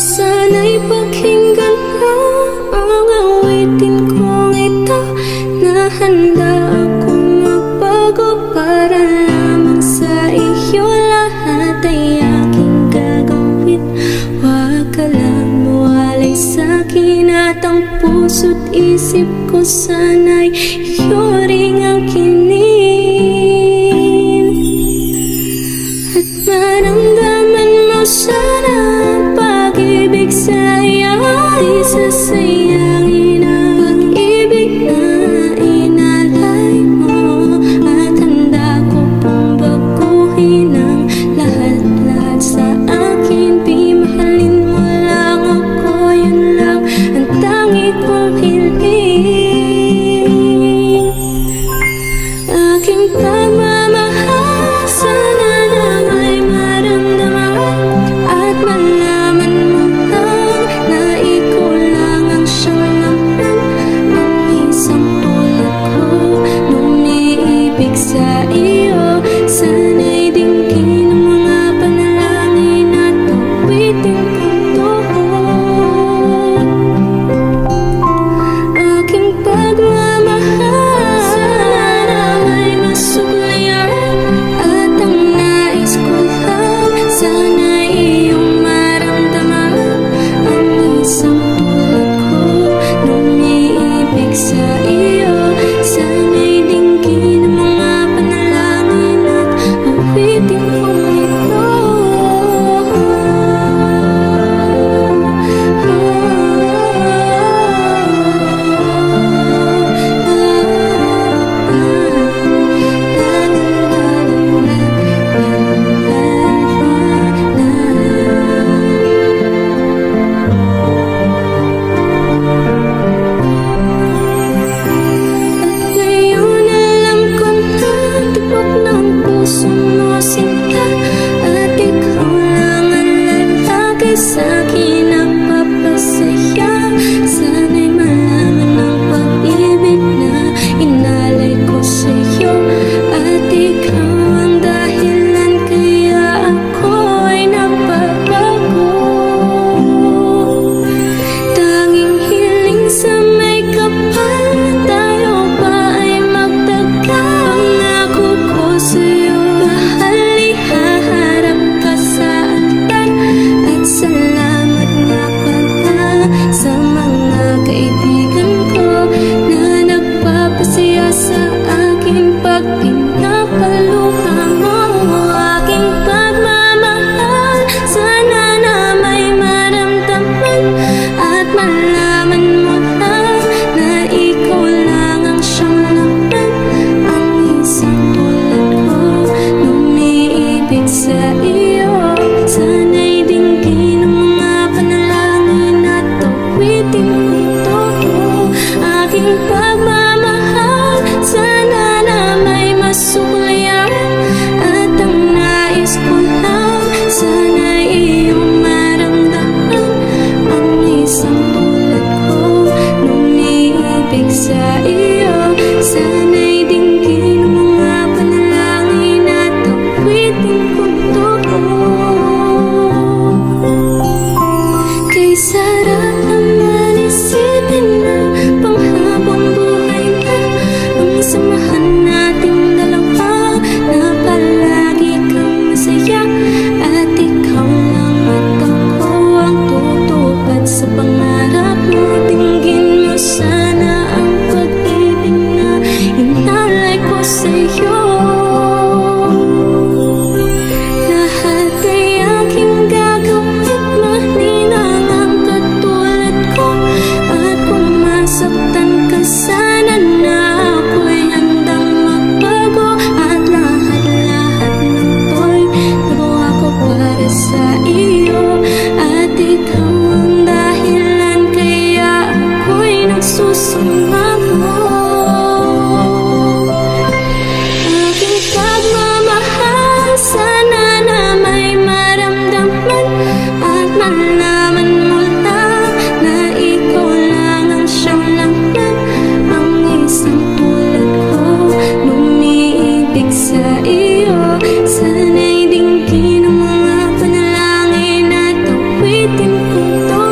Sana'y pakinggan mo ang awitin kong ito, na handa akong magbago para lamang sa iyo. Lahat ay aking gagawin, huwag ka lang mawalay sa'kin, at ang puso't isip ko sana'y iyo ring ang kinin. At maramdaman mo sana pag-ibig sa'yo, di sasayangin ang pag-ibig na inalay mo. At handa ko pong baguhin ang lahat-lahat sa akin. Di mahalin mo lang ako, yun lang ang tangi kong hiling. Aking pagmamahal sana na may maramdaman, at malaman mo lang na ikaw lang ang siyang laman. Ang isang tulad ko nung niibig sa iyo, sana'y dinggin ang mga panalangin at awitin kong tuhod. Aking pagmamahal sana na may masuklian, at ang nais ko lang sana'y iyong maramdaman. Ang isang tulad ko nung niibig sa iyo, sana'y dinggin ang mga panalangin at awitin kong ito. Ngayon alam ko na tibok ng puso mo sinta, at ikaw lang ang lalaki sa'kin na papasaya. Sana'y malaman ang pag-ibig na inalay ko sa'yo, at ikaw ang dahilan kaya ako ay napabago. Tanging hiling sa may kapal, tayo ba ay magtagal? Pangako ko sa'yo, mahal, ihaharap ka sa altar. At salamat nga pala sa mga kaibigan ko na nagpapasaya sa akin pag pinapaluha mo. Aking pagmamahal sana na may maramdaman, at malaman mo lang na ikaw lang ang siyang laman. Ang isang tulad ko nung niibig sa iyo, sana'y dinggin ang mga panalangin at awitin kong tuhod. Aking pagmamahal sana na may masuklian, at ang nais ko lang sana'y iyong maramdaman. Ang isang tulad ko nung niibig sa iyo, sana'y dinggin ang mga panalangin at awitin kong tuhod. Kay sarap naman isipin na panghabang buhay magsusumamo. Aking pagmamahal, sana na may maramdaman at malaman mo lang na ikaw lang ang siyang laman. Ang isang tulad ko, umiibig sa iyo. Sana'y dinggin ang mga panalangin at awitin kong to.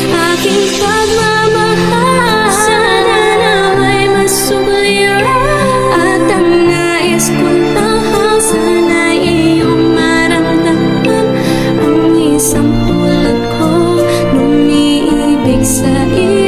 Aking pagmamahal, sana na may masuklayan. At ang nais ko lang, sana'y iyong maramdaman. Ang isang tulad ko, umiibig sa iyo.